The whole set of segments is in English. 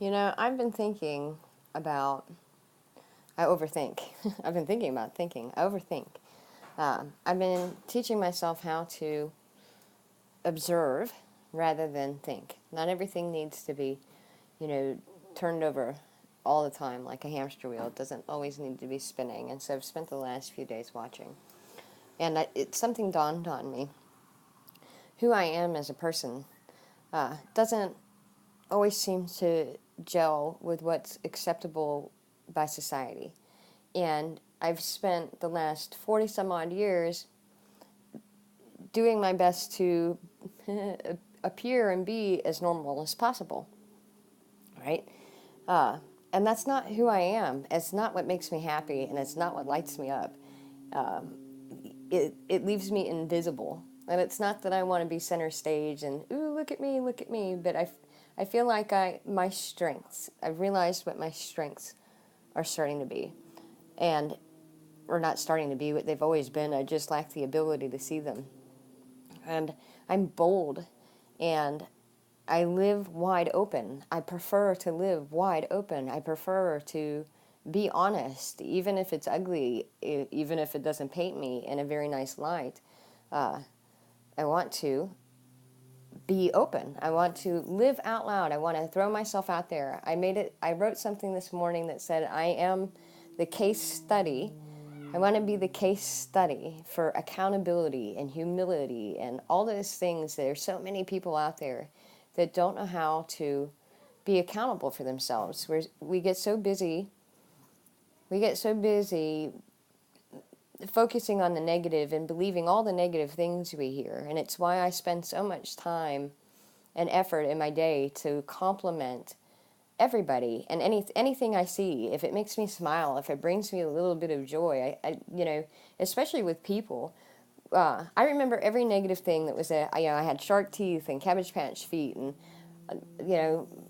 I've been thinking about, I overthink. I've been thinking about thinking. I overthink. I've been teaching myself how to observe rather than think. Not everything needs to be, you know, turned over all the time like a hamster wheel. It doesn't always need to be spinning. And so I've spent the last few days watching. And something dawned on me. Who I am as a person doesn't always seem to gel with what's acceptable by society. And I've spent the last 40 some odd years doing my best to appear and be as normal as possible, right? And that's not who I am. It's not what makes me happy, and it's not what lights me up. It leaves me invisible. And it's not that I want to be center stage and, ooh, look at me, but I feel like my strengths, I've realized what my strengths are starting to be. And, or not starting to be what they've always been, I just lack the ability to see them. And I'm bold, and I live wide open. I prefer to live wide open. I prefer to be honest, even if it's ugly, even if it doesn't paint me in a very nice light. I want to be open. I want to live out loud. I want to throw myself out there. I wrote something this morning that said, I am the case study. I want to be the case study for accountability and humility and all those things. There's so many people out there that don't know how to be accountable for themselves. We get so busy focusing on the negative and believing all the negative things we hear. And it's why I spend so much time and effort in my day to compliment everybody and anything I see. If it makes me smile, if it brings me a little bit of joy, especially with people. I remember every negative thing that was I had shark teeth and Cabbage Patch feet, and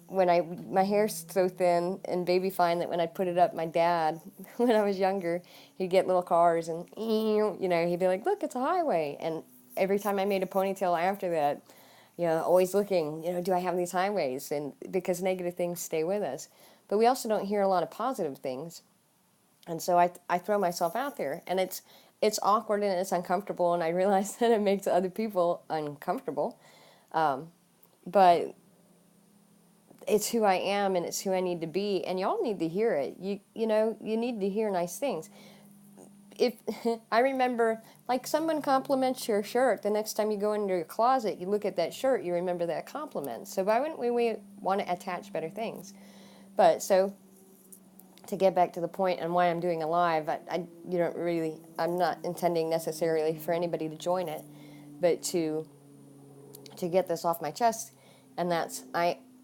when my hair's so thin and baby fine that when I put it up, my dad, when I was younger, he'd get little cars and he'd be like, look, it's a highway. And every time I made a ponytail after that, always looking, do I have these highways? And because negative things stay with us. But we also don't hear a lot of positive things. And so I throw myself out there, and it's awkward and it's uncomfortable, and I realize that it makes other people uncomfortable. But it's who I am, and it's who I need to be, and y'all need to hear it. You need to hear nice things. If I remember, like, someone compliments your shirt, the next time you go into your closet, you look at that shirt, you remember that compliment. So why wouldn't we want to attach better things? But so to get back to the point and why I'm doing a live, I'm not intending necessarily for anybody to join it, but to get this off my chest, and that's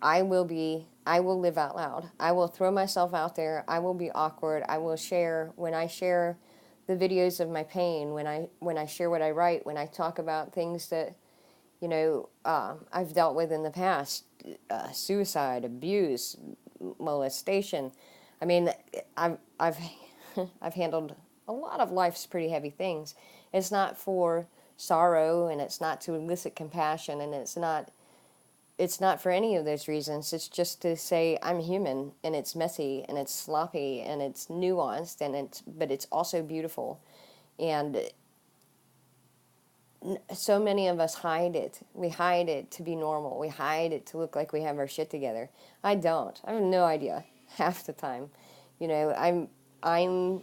I will live out loud. I will throw myself out there. I will be awkward. I will share when I share the videos of my pain, when I share what I write, when I talk about things that I've dealt with in the past, suicide, abuse, molestation. I mean, I've I've handled a lot of life's pretty heavy things. It's not for sorrow, and it's not to elicit compassion, and it's not for any of those reasons. It's just to say I'm human, and it's messy, and it's sloppy, and it's nuanced, but it's also beautiful. And so many of us hide it. We hide it to be normal. We hide it to look like we have our shit together. I don't. I have no idea half the time. I'm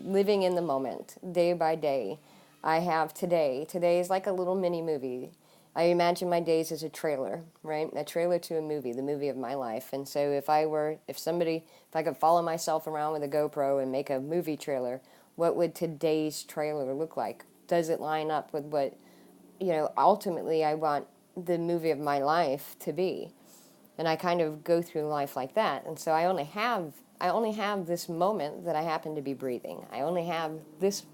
living in the moment, day by day. I have today. Today is like a little mini movie. I imagine my days as a trailer, right? A trailer to a movie, the movie of my life. And so if I could follow myself around with a GoPro and make a movie trailer, what would today's trailer look like? Does it line up with what, ultimately I want the movie of my life to be? And I kind of go through life like that. And so I only have this moment that I happen to be breathing. I only have this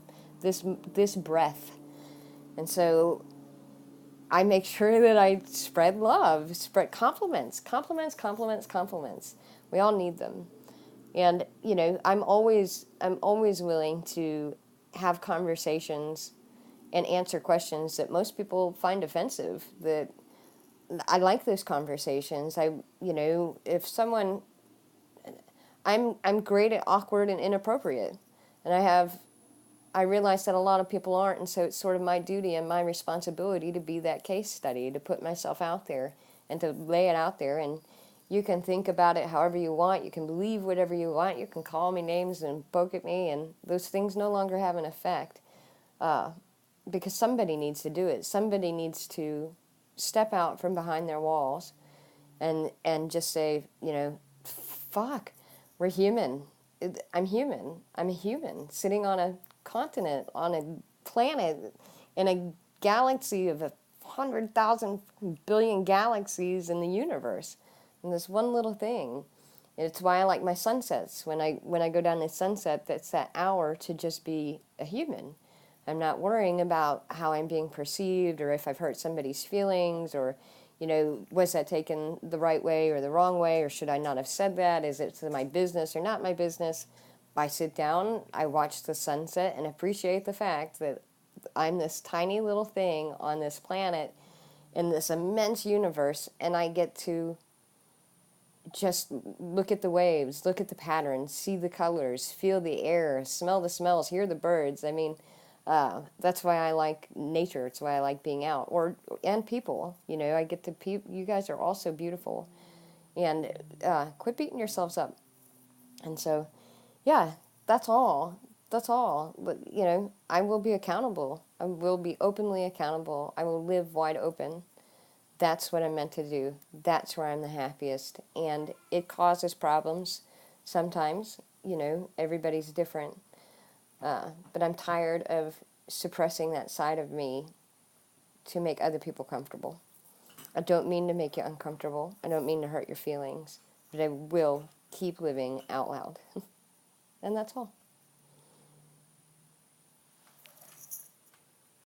breath. And so I make sure that I spread love, spread compliments. We all need them. And, I'm always willing to have conversations and answer questions that most people find offensive, that I like those conversations. If someone, I'm great at awkward and inappropriate, and I realize that a lot of people aren't, and so it's sort of my duty and my responsibility to be that case study, to put myself out there and to lay it out there. And you can think about it however you want. You can believe whatever you want. You can call me names and poke at me, and those things no longer have an effect, because somebody needs to do it. Somebody needs to step out from behind their walls and just say, fuck, we're human. I'm human. I'm a human sitting on a continent, on a planet, in a galaxy of 100,000 billion galaxies in the universe. And this one little thing. It's why I like my sunsets. When I go down the sunset, that's that hour to just be a human. I'm not worrying about how I'm being perceived or if I've hurt somebody's feelings or, was that taken the right way or the wrong way, or should I not have said that? Is it my business or not my business? I sit down, I watch the sunset and appreciate the fact that I'm this tiny little thing on this planet in this immense universe, and I get to just look at the waves, look at the patterns, see the colors, feel the air, smell the smells, hear the birds. I mean, that's why I like nature. It's why I like being out, and people. I get to you guys are also beautiful, and quit beating yourselves up. And so, yeah, that's all. That's all. But I will be accountable. I will be openly accountable. I will live wide open. That's what I'm meant to do. That's where I'm the happiest. And it causes problems sometimes. Everybody's different. But I'm tired of suppressing that side of me to make other people comfortable. I don't mean to make you uncomfortable. I don't mean to hurt your feelings. But I will keep living out loud. And that's all.